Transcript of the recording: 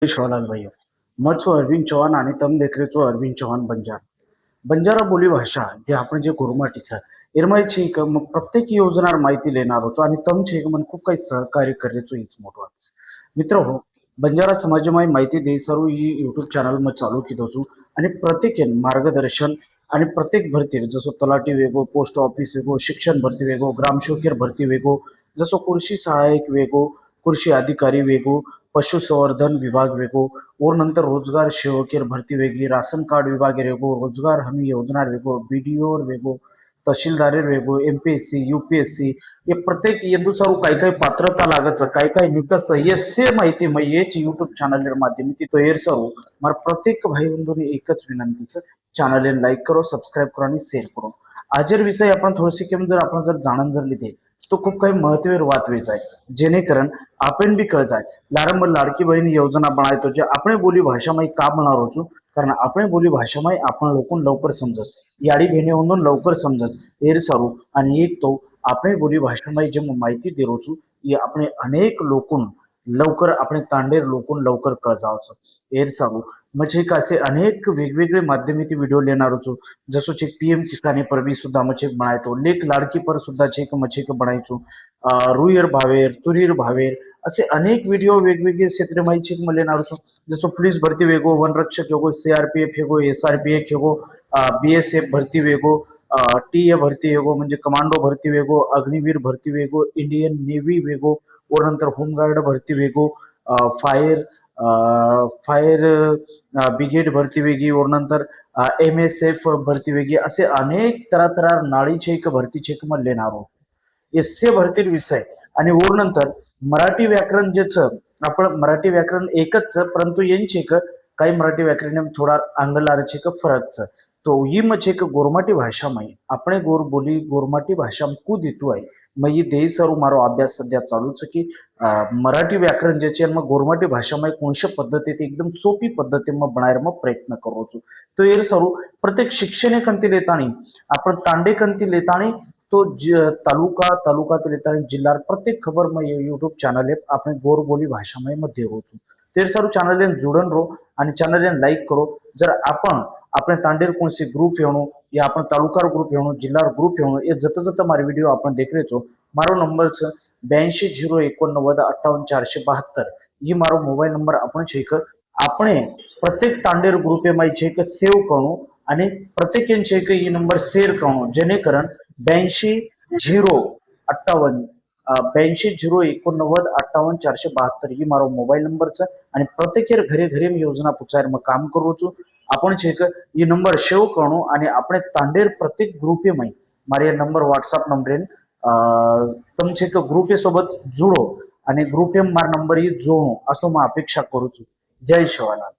शिवालाल भाई मैं छू अरविंद चौहान आणि તમે देख रहे છો અરવિંદ ચૌહાણ બંજારા બોલી ભાષા જે આપણે જે गुरुमाटी છે એમાં છે કે प्रत्येक योजनार माहिती લેનારો છો आणि તમે છે કે મને खूप काही सहकार्य करायचो हीच मोठं વાત मित्र हो बंजारा समाजમાં माहिती दे सर्व ही युट्यूब चॅनल मध्ये चालू केलं છું आणि प्रत्येक मार्गदर्शन आणि प्रत्येक भरती जसं तलाठी वेगो पोस्ट ऑफिस वेगो शिक्षण भरती वेगो ग्रामसेवक भरती वेगो जसं कृषी सहाय्यक वेगो कृषी अधिकारी वेगो पशुसंवर्धन विभाग वेगो और नंतर रोजगार सेवकेर भरती वेगळी राशन कार्ड विभाग वेगो रोजगार हमी योजना वेगो बीडीओ वेगो तहसीलदार वेगो एमपीएससी यूपीएससी हे प्रत्येक येदुसारू काही काही पात्रता लागत काही काही निकष हे से माहिती मग हेच युट्यूब चॅनल माध्यमातून तयार सरू मार प्रत्येक भाई बंधूने एकच विनंतीचं चॅनल लाईक करो सबस्क्राईब करो आणि शेअर करो आजर विषय आपण थोडीशी केम जर आपण जर जाणून जर लिहिले तो खूप काही महत्त्वपूर्ण वातवेच आहे जेणेकरून आपण बी कळ जाय लारंब लाडकी बहीण योजना बनायतो जे આપણે બોલી ભાષામાં का બનાવો છું कारण આપણે બોલી ભાષામાં आपण लोकून लवकर समजस याडी भेनेवरून लवकर समजस एर सारू आणि एक तो આપણે બોલી ભાષામાં જે माहिती देरो છું ये આપણે अनेक लोकून लवकर આપણે तांडेर लोकून लवकर कळ जावचं एर सारू म्हणजे असे अनेक वेगवेगळे माध्यमाती व्हिडिओ लेणार છું जसो छे पीएम किसानी पर भी सुद्धा मचे बनायतो लेख लाडकी पर सुद्धा छेक मचे बनायचो रुईर भावेर तुरीर भावेर असे अनेक व्हिडिओ वेगवेगळे क्षेत्र माहिती मला येणार जसं पोलीस भरती वेगो वनरक्षक वेगो सीआरपीएफ वेगो एसआरपीएफ वेगो बीएसएफ भरती वेगो टीए भरती वेगो म्हणजे कमांडो भरती वेगो अग्निवीर भरती वेगो इंडियन नेव्ही वेगो व नंतर होमगार्ड भरती वेगो फायर फायर ब्रिगेड भरती वेगळी व नंतर एमएसएफ भरती वेगळी असे अनेक तऱ्हा नाळी छेक भरती छेक मला लेणार आहोत एससी भरती विषय आणि वर नंतर मराठी व्याकरण जेच आपण मराठी व्याकरण एकच परंतु यांची काही मराठी व्याकरण थोडा आंगलारचे फरकच तो ही म्हणजे एक गोरमाटी भाषा माही આપણે गोर बोली गोरमाटी भाषा कू देतो आहे मग ही देही सरू मारो अभ्यास सध्या चालूच की मराठी व्याकरण जे मग गोरमाटी भाषाમાં कोणशे पद्धतीत एकदम सोपी पद्धतीમાં बनायरमा प्रयत्न करू છું તો એ સરું પ્રત્યેક શિક્ષણ કંતી લેતાણી आपण तांडे कंती लेताणी तो तालुका लेता जिल्हा प्रत्येक खबर में यूट्यूब चॅनल है આપણે गोर बोली भाषा में मध्ये होतो ते साરું चॅनल जुडन रो आणि चॅनल लाईक करो जर आपण આપણે તાંડેર કોણસી ગ્રુપ હેણો या आपण तालुकार ग्रुप હેણો जिल्हा ग्रुप હેણો એ જતા મારી વિડીયો आपण देख रहे છો મારો नंबर છે 8209985472 ये मारो मोबाइल नंबर आपण છે કે આપણે प्रत्येक तांडेर ग्रुपे માં છે કે સેવ करणो आणि प्रत्येक છે કે ये नंबर शेअर करणो जेणेकरून 8209585472 ही मारो मोबाइल नंबर છે आणि प्रत्येक घरे घरे मी योजना पुचार मग काम करू છું आपण છે કે ये नंबर सेव करणो आणि આપણે तांडेर प्रत्येक ग्रुपे માં मारे नंबर व्हाट्सएप नंबर તમે છે કે ग्रुपे सोबत जुडो आणि ग्रुपे मार नंबर ही जोडो असं मग अपेक्षा करू છું जय शिवालाल